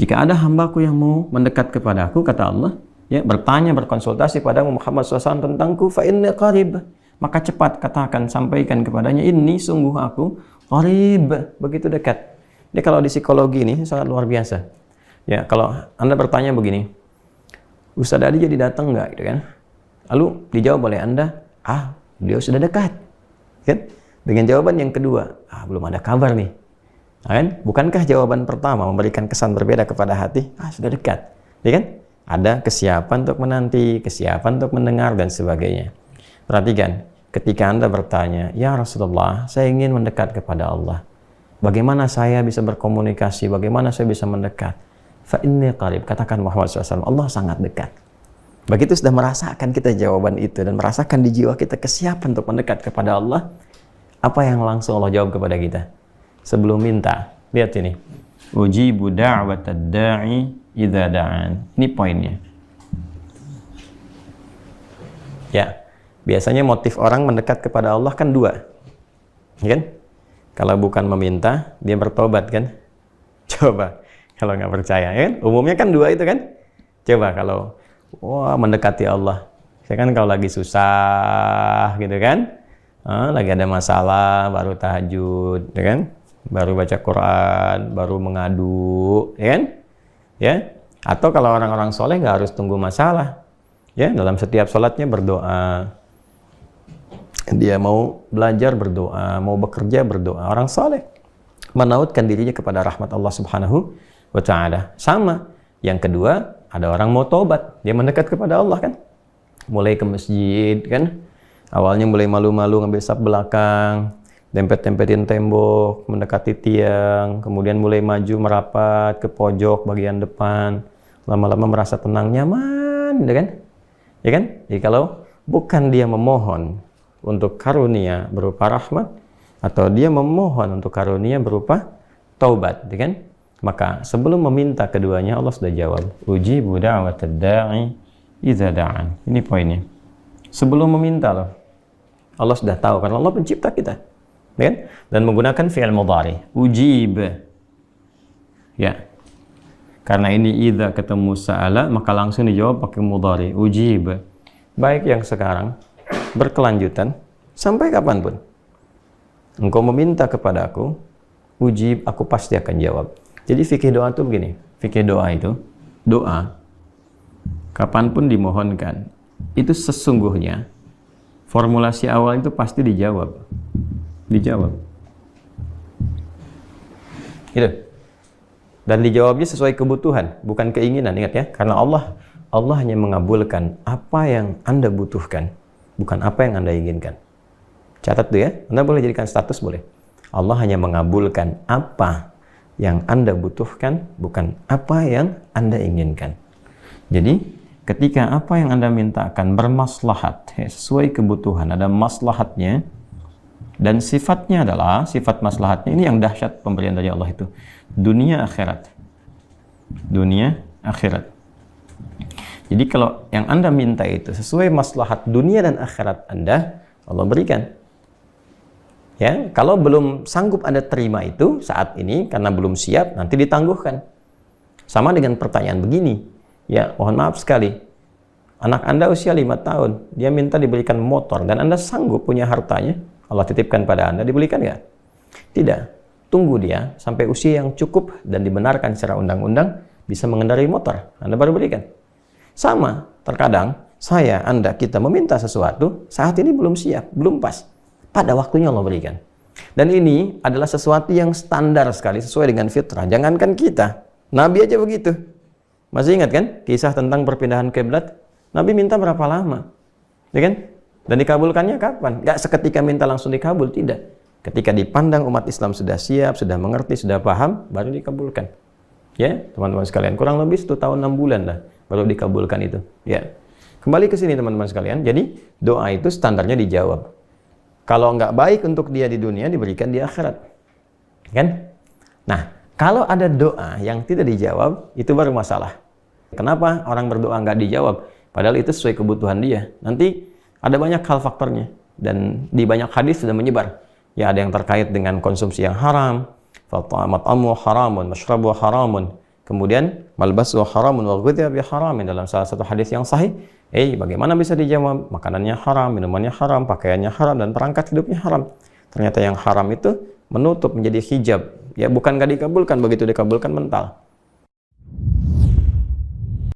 jika ada hambaku yang mau mendekat kepadaku, kata Allah, ya, bertanya, berkonsultasi padamu Muhammad SAW tentangku, fa inni qarib, maka cepat katakan, sampaikan kepadanya, ini sungguh aku qarib, begitu dekat. Jadi kalau di psikologi ini sangat luar biasa. Ya, kalau Anda bertanya begini, Ustaz Adi jadi datang nggak, gitu kan? Lalu dijawab oleh Anda, beliau sudah dekat, kan? Dengan jawaban yang kedua, belum ada kabar nih, kan? Bukankah jawaban pertama memberikan kesan berbeda kepada hati? Sudah dekat, ya kan? Ada kesiapan untuk menanti, kesiapan untuk mendengar, dan sebagainya. Perhatikan, ketika Anda bertanya, ya Rasulullah, saya ingin mendekat kepada Allah. Bagaimana saya bisa berkomunikasi? Bagaimana saya bisa mendekat? Fa inni qarib, katakan Muhammad SAW, Allah sangat dekat. Begitu sudah merasakan kita jawaban itu dan merasakan di jiwa kita kesiapan untuk mendekat kepada Allah, apa yang langsung Allah jawab kepada kita? Sebelum minta, lihat ini. Ujibu da'watad da'i idza da'an. Ini poinnya. Ya, biasanya motif orang mendekat kepada Allah kan dua, kan? Kalau bukan meminta, dia bertobat, kan? Coba, kalau nggak percaya, kan? Umumnya kan dua itu, kan? Coba kalau, mendekati Allah. Saya kan kalau lagi susah, gitu kan? Lagi ada masalah, baru tahajud, ya kan? Baru baca Quran, baru mengadu, ya kan? Ya? Atau kalau orang-orang soleh nggak harus tunggu masalah. Ya, dalam setiap sholatnya berdoa. Dia mau belajar berdoa, mau bekerja berdoa. Orang soleh menautkan dirinya kepada rahmat Allah Subhanahu wa Ta'ala. Sama. Yang kedua, ada orang mau tobat, dia mendekat kepada Allah, kan? Mulai ke masjid, kan? Awalnya mulai malu-malu ngambil saf belakang, dempet-dempetin tembok, mendekati tiang, kemudian mulai maju merapat ke pojok bagian depan. Lama-lama merasa tenang, nyaman, kan? Ya kan? Jadi kalau bukan dia memohon untuk karunia berupa rahmat, atau dia memohon untuk karunia berupa taubat, kan? Maka sebelum meminta keduanya, Allah sudah jawab, ujibu da'watad da'i idza da'an. Ini poinnya. Sebelum meminta loh, Allah sudah tahu, karena Allah pencipta kita, kan? Dan menggunakan fi'il mudhari, ujib. Ya, karena ini idza ketemu sa'ala, maka langsung dijawab pakai mudhari, ujib. Baik yang sekarang berkelanjutan sampai kapanpun engkau meminta kepada aku, ujib, aku pasti akan jawab. Jadi fikih doa itu begini, fikih doa itu, doa kapanpun dimohonkan, itu sesungguhnya formulasi awal itu pasti dijawab. Gitu. Dan dijawabnya sesuai kebutuhan, bukan keinginan, ingat ya, karena Allah hanya mengabulkan apa yang Anda butuhkan, bukan apa yang Anda inginkan. Catat tuh ya, Anda boleh jadikan status, boleh. Allah hanya mengabulkan apa yang Anda butuhkan, bukan apa yang Anda inginkan. Jadi, ketika apa yang Anda minta akan bermaslahat, sesuai kebutuhan, ada maslahatnya, dan sifatnya adalah, sifat maslahatnya, ini yang dahsyat pemberian dari Allah itu. Dunia akhirat. Dunia akhirat. Jadi kalau yang Anda minta itu sesuai maslahat dunia dan akhirat Anda, Allah berikan. Ya, kalau belum sanggup Anda terima itu saat ini karena belum siap, nanti ditangguhkan. Sama dengan pertanyaan begini. Ya, mohon maaf sekali. Anak Anda usia 5 tahun, dia minta diberikan motor dan Anda sanggup punya hartanya, Allah titipkan pada Anda, diberikan nggak? Tidak. Tunggu dia sampai usia yang cukup dan dibenarkan secara undang-undang bisa mengendarai motor, Anda baru berikan. Sama, terkadang saya, Anda, kita meminta sesuatu, saat ini belum siap, belum pas. Pada waktunya Allah berikan. Dan ini adalah sesuatu yang standar sekali, sesuai dengan fitrah. Jangankan kita, Nabi aja begitu. Masih ingat kan kisah tentang perpindahan kiblat? Nabi minta berapa lama? Ya kan? Dan dikabulkannya kapan? Gak seketika minta langsung dikabul, tidak. Ketika dipandang umat Islam sudah siap, sudah mengerti, sudah paham, baru dikabulkan. Ya, teman-teman sekalian, kurang lebih 1 tahun 6 bulan lah baru dikabulkan itu. Ya. Kembali ke sini teman-teman sekalian. Jadi doa itu standarnya dijawab. Kalau nggak baik untuk dia di dunia, diberikan di akhirat. Kan? Nah, kalau ada doa yang tidak dijawab, itu baru masalah. Kenapa orang berdoa nggak dijawab? Padahal itu sesuai kebutuhan dia. Nanti ada banyak hal faktornya. Dan di banyak hadis sudah menyebar. Ya, ada yang terkait dengan konsumsi yang haram. Mat'amu haramun, mashrabu haramun. Kemudian malbasu haramun wa ghudhiya bi haramin, dalam salah satu hadis yang sahih, bagaimana bisa dijawab? Makanannya haram, minumannya haram, pakaiannya haram, dan perangkat hidupnya haram. Ternyata yang haram itu menutup, menjadi hijab. Ya bukan gak dikabulkan, begitu dikabulkan mental.